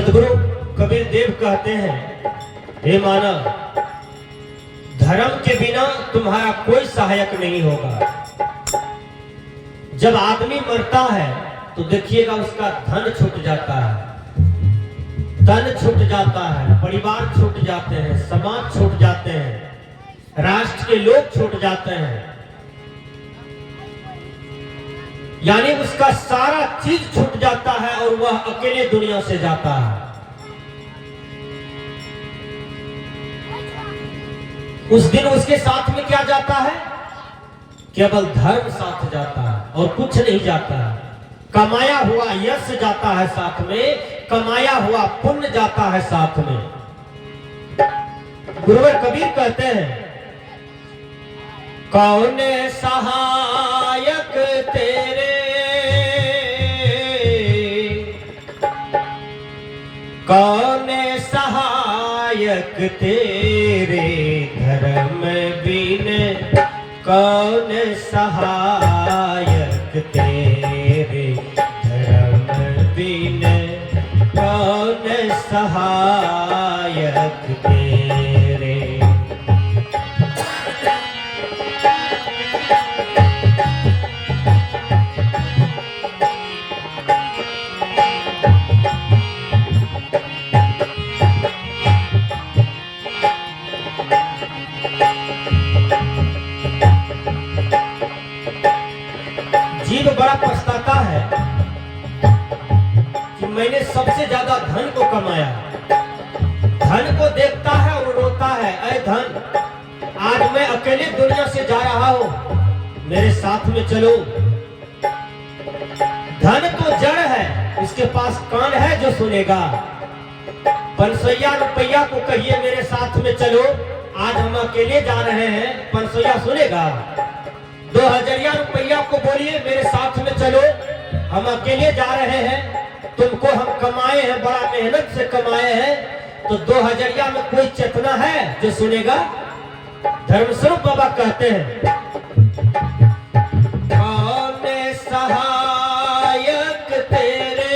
सदगुरु कबीर देव कहते हैं, हे मानव, धर्म के बिना तुम्हारा कोई सहायक नहीं होगा। जब आदमी मरता है तो देखिएगा उसका धन छूट जाता है, तन छूट जाता है, परिवार छूट जाते हैं, समाज छूट जाते हैं, राष्ट्र के लोग छूट जाते हैं, यानी उसका सारा चीज छूट जाता है और वह अकेले दुनिया से जाता है। उस दिन उसके साथ में क्या जाता है? केवल धर्म साथ जाता है और कुछ नहीं जाता है। कमाया हुआ यश जाता है साथ में, कमाया हुआ पुण्य जाता है साथ में। गुरुवर कबीर कहते हैं, कौन सहायक तेरे, कौन सहायक तेरे, धर्म बिन कौन सहायक तेरे, धर्म बिन कौन सहायक तेरे। जीव बड़ा पछताता है कि मैंने सबसे ज्यादा धन को कमाया। धन को देखता है और रोता है, ऐ धन, आज मैं अकेले दुनिया से जा रहा हूं, मेरे साथ में चलो। धन तो जड़ है, उसके पास कान है जो सुनेगा। 500 रुपया को कहिए मेरे साथ में चलो, आज हम अकेले जा रहे हैं, 500 सुनेगा। 2000 रुपया को बोलिए मेरे साथ में चलो, हम अकेले जा रहे हैं, तुमको हम कमाए हैं, बड़ा मेहनत से कमाए हैं, तो 2000 में कोई चेतना है जो सुनेगा? धर्मस्वरूप बाबा कहते हैं, कौन सहायक तेरे,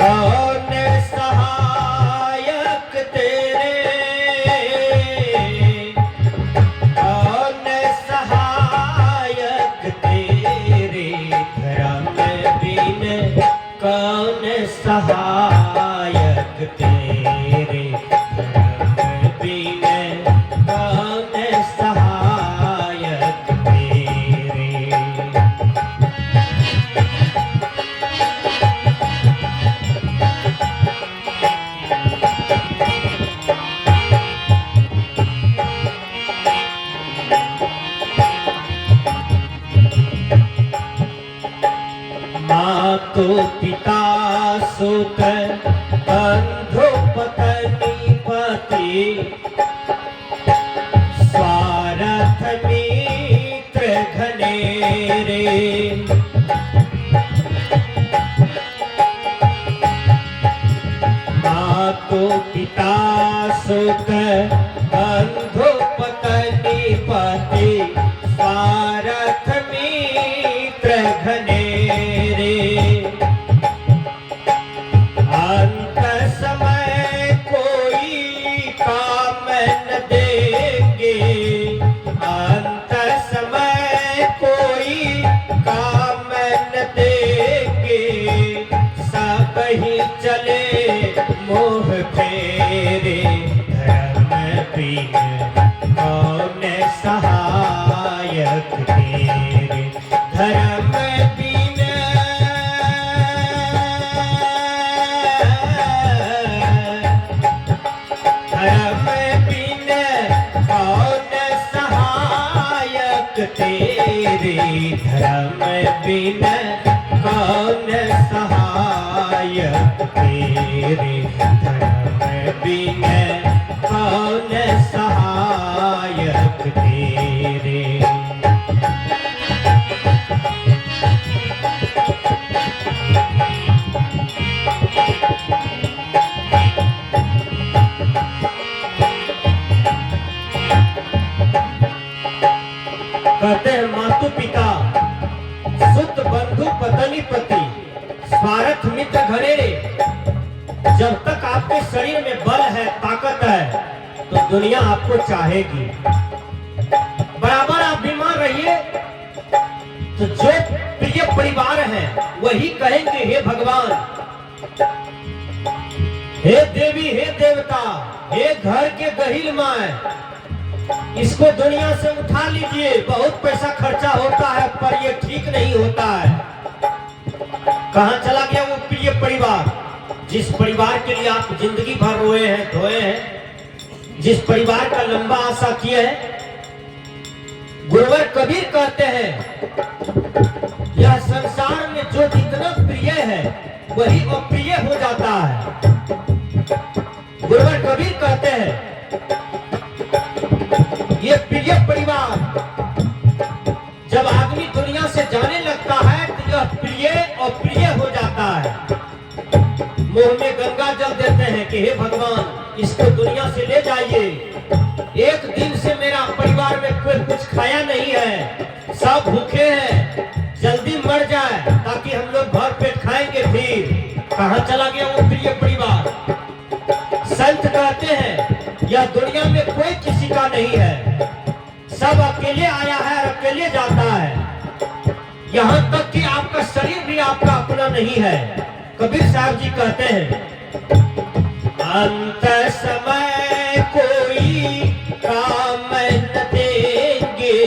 कौन सहायक तेरे, कौन सहायक तेरे, धर्म बिन कौन सहायक तेरे, धर्म बिन कौन सहायक तेरे। मातो पिता सुत बंधु पत्नी पति, स्वार्थ मित्र घनेरे, मातो पिता सुत बंधु पत्नी पति, स्वार्थ मित्र घनेरे, अंत समय कोई काम न देंगे, अंत समय कोई काम न देंगे, सब ही चले मोह फेरे, धर्म बिन कौन सहायक तेरे, धर्म बिन धर्म बिन कौन सहायक तेरे, धर्म बिन कौन सहायक तेरे, धर्म बिन कौन सहायक तेरे। कहते हैं मातु पिता सुत बंधु पत्नी पति स्वार्थ मित्र घरेरे। जब तक आपके शरीर में बल है, ताकत है, तो दुनिया आपको चाहेगी। बराबर आप बीमार रहिए तो जो प्रिय परिवार है वही कहेंगे हे भगवान, हे देवी, हे देवता, हे घर के गहिल माए, इसको दुनिया से उठा लीजिए। बहुत पैसा खर्चा होता है पर ये ठीक नहीं होता है। कहां चला गया वो प्रिय परिवार, जिस परिवार के लिए आप जिंदगी भर रोए हैं, धोए हैं, जिस परिवार का लंबा आशा किए हैं। गुरुवर कबीर कहते हैं यह संसार में जो जितना प्रिय है वही अप्रिय हो जाता है। गुरुवर कबीर कहते हैं ये प्रिय परिवार जब आदमी दुनिया से जाने लगता है तो यह प्रिय और प्रिय हो जाता है। मुंह में गंगा जल देते हैं कि हे भगवान इसको दुनिया से ले जाइए। एक दिन से मेरा परिवार में कोई कुछ खाया नहीं है, सब भूखे हैं, जल्दी मर जाए ताकि हम लोग भर पेट खाएंगे। फिर कहां चला गया वो प्रिय परिवार। संत कहते हैं यह दुनिया में कोई किसी का नहीं है, सब अकेले आया है और अकेले जाता है। यहाँ तक कि आपका शरीर भी आपका अपना नहीं है। कबीर साहब जी कहते हैं अंत समय कोई काम न देंगे,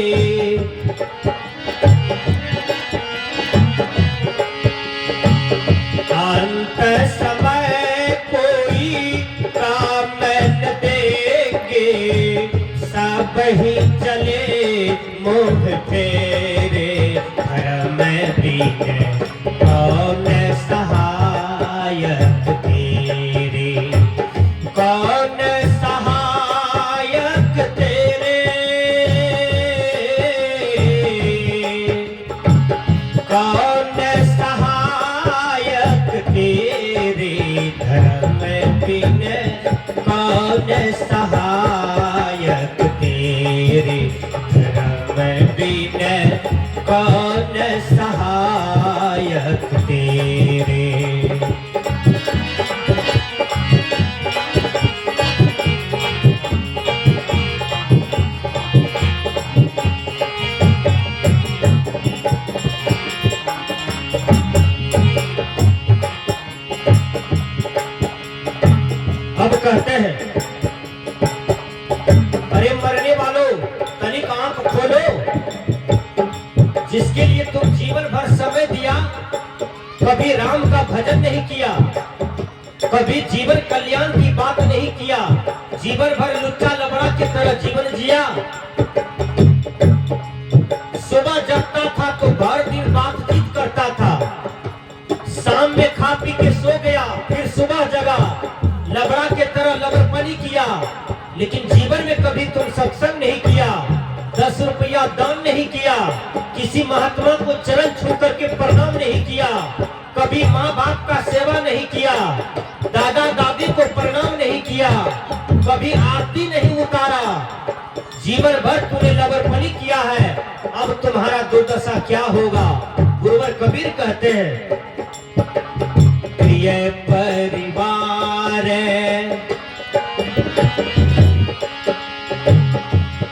अंत समय कोई काम न देंगे, सब ही चले मोह फेरे, घर में बीते कौन सहायक तेरे, कौन सहायक तेरे, कौन सहायक तेरे, धर्म बिन कौन सहायक तेरे, धर्म बिन कौन सहायक तेरे। अब कहते हैं अरे मरने वालों तनिक आंख खोलो, जिसके लिए तुम जीवन भर समय दिया, कभी राम का भजन नहीं किया, कभी जीवन कल्याण की बात नहीं किया, जीवन भर लुच्चा लबड़ा की तरह जीवन जिया। सुबह जगता था तो भर दिन बातचीत करता था, शाम में खा पी के सो गया, फिर सुबह जगा, लबड़ा के तरह लबड़पनी किया, लेकिन जीवन में कभी तुम सत्संग नहीं किया, 10 रुपया दान नहीं किया, किसी महात्मा को चरण छू करके प्रणाम नहीं किया, कभी माँ बाप का सेवा नहीं किया, दादा दादी को प्रणाम नहीं किया, कभी आरती नहीं उतारा, जीवन भर तूने लबड़पनी किया है, अब तुम्हारा दुर्दशा क्या होगा। गुरुवर कबीर कहते हैं प्रिय परिवार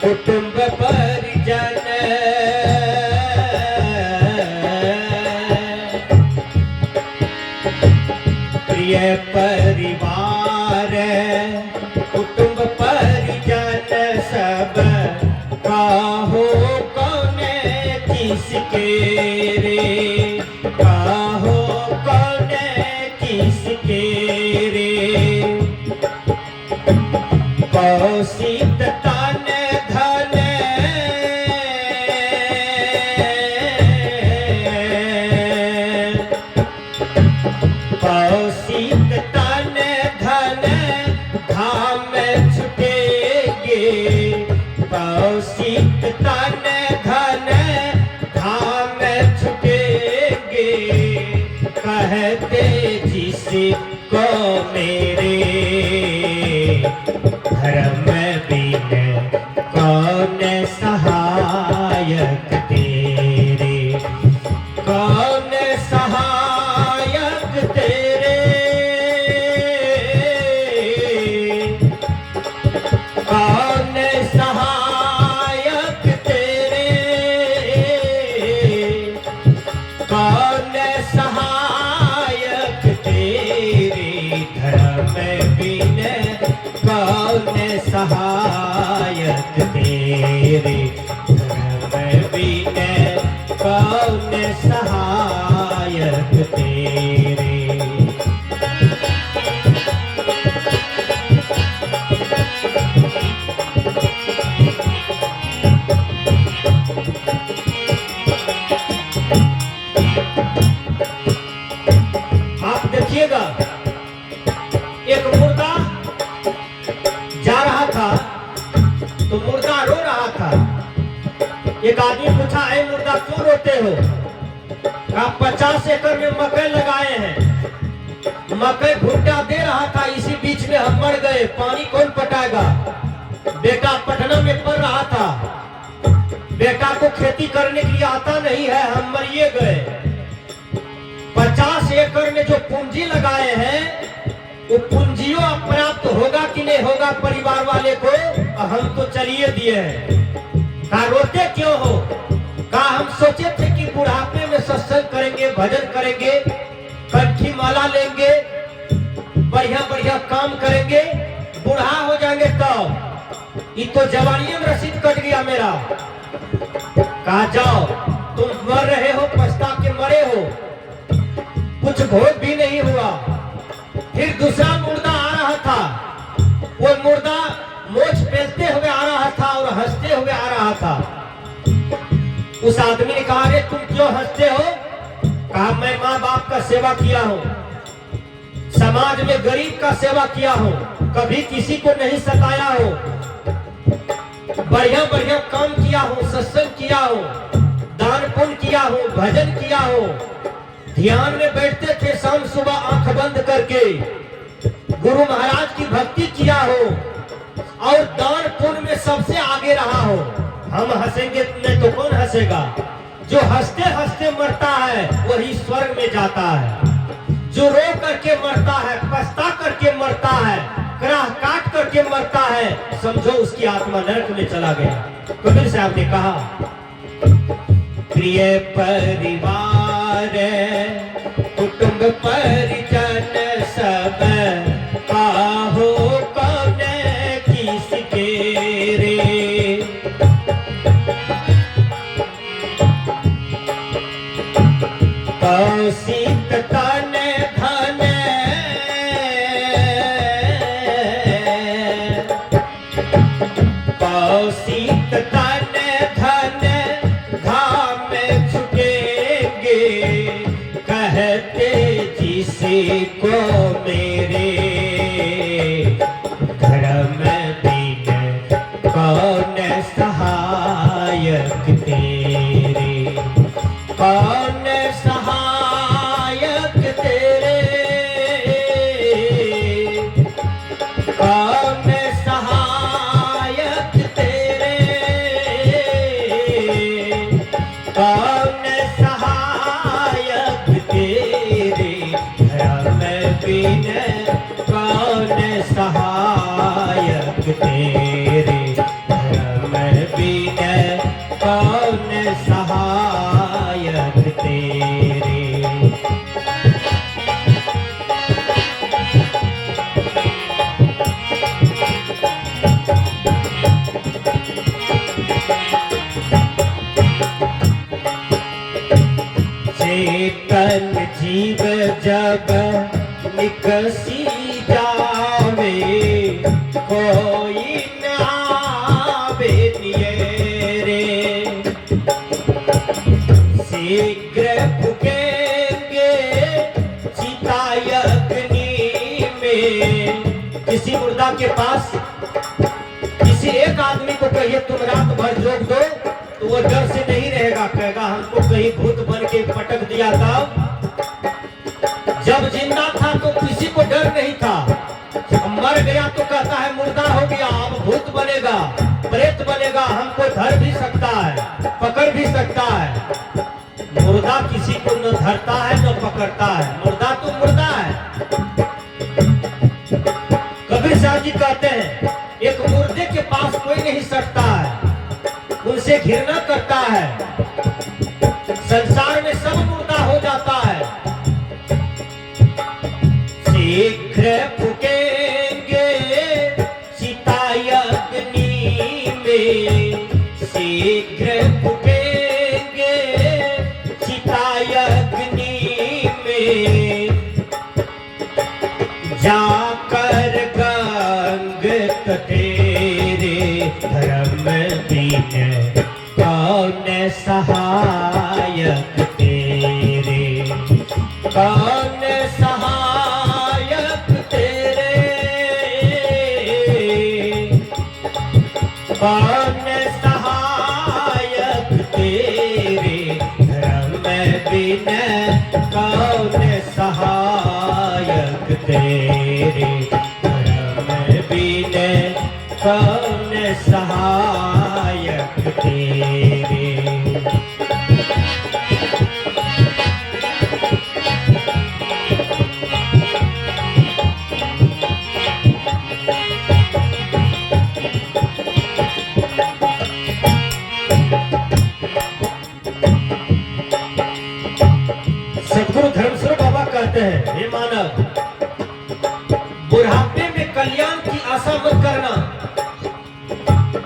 कुटुंब परिजन, प्रिय परिवार कुटुंब परिजन, सब काहो कौन किसके रे, काहो कौन किसके रे, कौशिक तन धन, कौशिक तन धन धाम छुटेंगे, कौशिक तन धन धाम छुटेंगे, कहते जिसको मेरे धर्म कौन सहायक तेरे, कौन सहायक तेरे, कौन सहायक तेरे, धर्म बिन कौन सहायक तेरे, धर्म बिन कौन सहायक तेरे। आप देखिएगा, एक मुर्दा जा रहा था तो मुर्दा रो रहा था। एक आदमी पूछा, ऐ मुर्दा क्यों रोते हो? कहा 50 एकड़ में मकई लगाए हैं, मकई भुट्टा दे रहा था, इसी बीच में हम मर गए, पानी कौन पटाएगा? बेटा पटना में पढ़ रहा था, बेटा को खेती करने के लिए आता नहीं है, हम मरिए गए। 50 एकड़ में जो पूंजी लगाए हैं वो पूंजियों प्राप्त होगा कि नहीं होगा परिवार वाले को? हम तो चलिए दिए हैं। कहा रोते क्यों हो? कहा हम सोचे थे कि बुढ़ापे में सत्संग करेंगे, भजन करेंगे, कंठी माला लेंगे, बढ़िया बढ़िया काम करेंगे, बूढ़ा हो जाएंगे तो ये तो जवानी में रसीद कट गया मेरा। कहा जाओ, तुम मर रहे हो, पछता के मरे हो, कुछ भोग भी नहीं हुआ। फिर दूसरा मुर्दा आ रहा था, वो मुर्दा मोछ पेलते हुए आ रहा था और हंसते हुए आ रहा था। उस आदमी ने कहा, अरे तुम क्यों हंसते हो? कहा मैं माँ बाप का सेवा किया हूँ, समाज में गरीब का सेवा किया हूँ, कभी किसी को नहीं सताया हूँ, बढ़िया बढ़िया काम किया हूँ, सत्संग किया हूँ, दान पुण्य किया हूँ, भजन किया हूँ, ध्यान में बैठते थे शाम सुबह आंख बंद करके, गुरु महाराज की भक्ति किया हो और दान पुण्य में सबसे आगे रहा हो। हम हंसेंगे नहीं तो कौन हंसेगा? जो हंसते हंसते मरता है वही स्वर्ग में जाता है, जो रो करके मरता है, पछता करके मरता है, कराह काट करके मरता है, समझो उसकी आत्मा नरक में चला गया। कबीर साहब ने कहा, प्रिय परिवार कुटुंब परिजन सब काहो कौन किसके रे, कौशिक तन धन कौशिक तन धन धाम छुटेंगे, कहते जिसे को मेरे, धर्म बिन कौन सहायक तेरे, कौन सहायक तेरे, कौन सहायक तेरे, कौन सहायक तेरे, धर्म बिन कौन सहायक तेरे, धर्म बिन कौन सहायक तेरे। चेतन जीव जब निकसी जावे, कोई न आवे नियरे, शीघ्र फूकेंगे चिताय अग्नि में। किसी मुर्दा के पास किसी एक आदमी को कहिए तुम रात भर रोक दो तो वो डर से नहीं रहेगा, कहेगा हमको कहीं भूत बन के पटक दिया था। जब जिंदा था तो किसी को डर नहीं था, मर गया तो कहता है मुर्दा हो गया, अब भूत बनेगा, प्रेत बनेगा, हमको धर भी सकता है, पकड़ भी सकता है। मुर्दा की किसी को न धरता है न पकड़ता है, मुर्दा तो मुर्दा है। कबीर साहब जी कहते हैं एक मुर्दे के पास कोई नहीं सटता है, उनसे घृणा करता है। संसार में सब मुर्दा हो जाता है। शीघ्र फूकेंगे चिताई अग्नि में, शीघ्र फूकेंगे चिताई अग्नि में, जाकर गंग तेरे धर्म दीन कौन सहायक तेरे, कौन सहायक तेरे, कौन सहायक तेरे, धर्म बिन कौन सहायक तेरे, धर्म बिन कौन सहायक तेरे। सदगुरु धर्मस्वरूप बाबा कहते हैं, हे मानव, बुढ़ापे में कल्याण की आशा मत करना,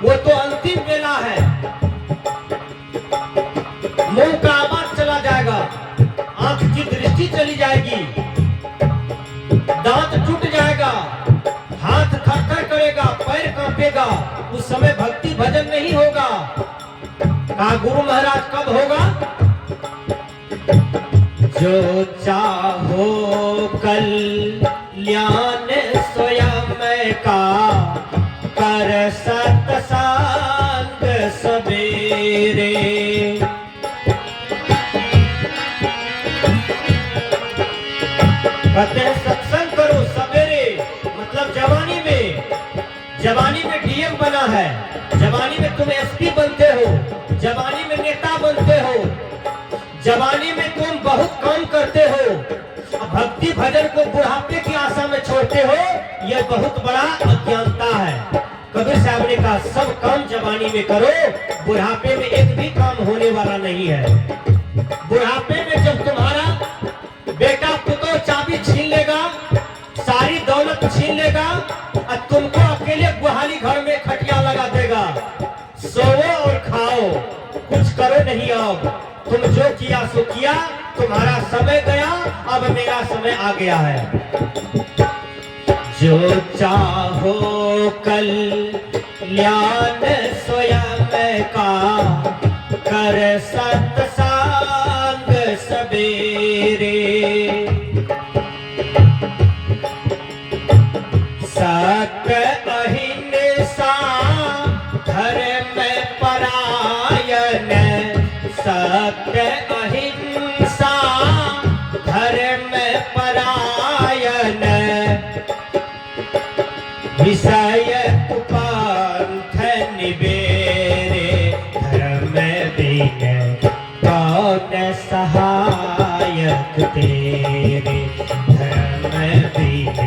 वो तो अंतिम वेला है। मुंह का आवाज चला जाएगा, आंख की दृष्टि चली जाएगी, दांत टूट जाएगा, हाथ थरथर करेगा, पैर कांपेगा, उस समय भक्ति भजन नहीं होगा। कहा गुरु महाराज कब होगा? जो चाहो कल्याण स्वयं का, कर सत्संग सवेरे। कहते हैं सत्संग करो सवेरे, मतलब जवानी में। जवानी में डीएम बना है, जवानी में तुम एसपी बनते हो, जवानी में नेता बनते हो, जवानी में तुम बहुत काम करते हो। भक्ति भजन को बुढ़ापे की आशा में छोड़ते हो, यह बहुत बड़ा अज्ञानता है। कबीर साहब ने कहा सब काम जवानी में करो, बुढ़ापे में एक भी काम होने वाला नहीं है। बुढ़ापे में जब तुम्हारा बेटा पुतो चाबी छीन लेगा, सारी दौलत छीन लेगा और तुमको अकेले गुहाली घर में खटिया लगा देगा, सोओ और खाओ, कुछ करो नहीं। अब तुम जो किया सो किया, तुम्हारा समय गया, अब मेरा समय आ गया है। जो चाहो कल्याण स्वयं का, कर सत्संग सवेरे। सत्य अहिंसा धर्म परायण, सत्य अहिंसा धर्म परायण, विषय कुपंथ निबेरे, धर्म बिन कौन सहायक तेरे, धर्म बिन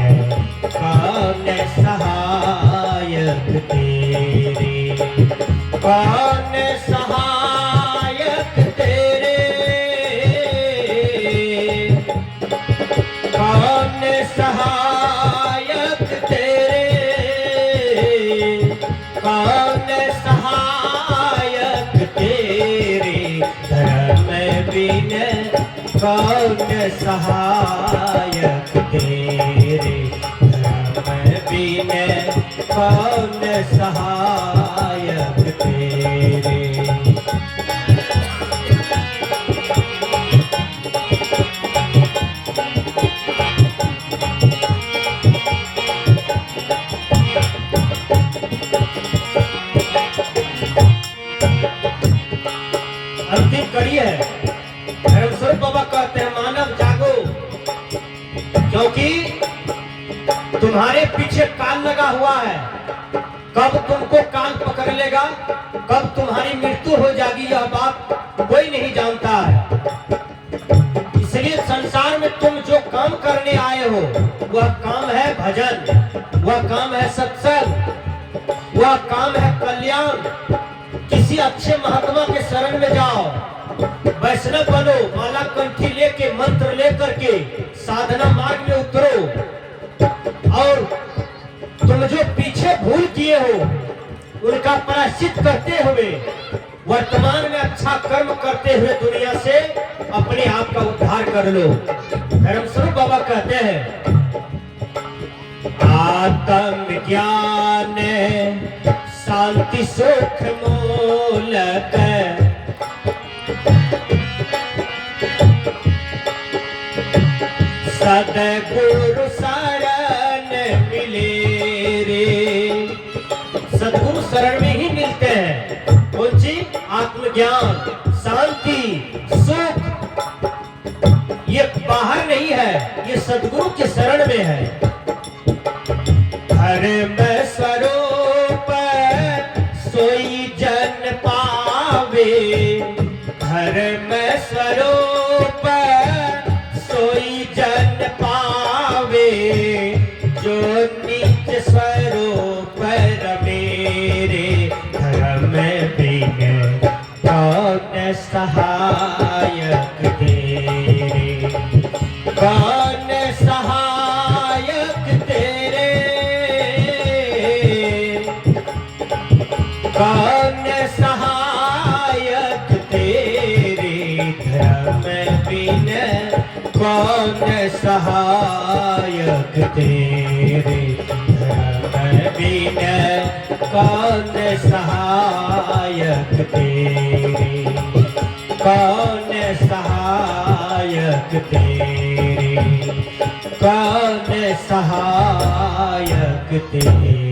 कौन सहायक तेरे, कौन सहायक तेरे, कौन सहायक तेरे, कौन सहायक तेरे, धर्म बिन कौन सहायक तेरे, धर्म बिन कौन सहायक तेरे। अंतिम कड़ी है। धर्मस्वरूप बाबा कहते हैं मानव जागो, क्योंकि तुम्हारे पीछे काल लगा हुआ है। कब तुमको काल पकड़ लेगा, कब तुम्हारी मृत्यु हो जाएगी, यह बात कोई नहीं जानता है। करने आए हो, वह काम है भजन, वह काम है सत्संग, वह काम है कल्याण। किसी अच्छे महात्मा के शरण में जाओ, वैष्णव बनो, माला कंठी लेके मंत्र लेकर के साधना मार्ग में उतरो, और तुम जो पीछे भूल किए हो उनका प्रायश्चित करते हुए वर्तमान में अच्छा कर्म करते हुए दुनिया से अपने आप का उद्धार कर लो। धर्मस्वरूप बाबा कहते हैं, आत्म ज्ञान शांति सुख मूलक, सदगुरु शरण मिले रे। सदगुरु शरण में ही मिलते हैं। कौन सी? आत्मज्ञान, शांति, सुख। ये बाहर नहीं है, ये सदगुरु के शरण में है। धर्म स्वरूप सोई जन पावे, धर्म स्वरूप सोई जन पावे, जो नीच स्वरूप मेरे। धर्म बिन कौन सहायक तेरे, कौन सहायक तेरे, कौन सहायक तेरे। धर्म बिन कौन सहायक तेरे, धर्म बिन कौन सहायक तेरे, कौन सहायक तेरे, कौन सहायक तेरे।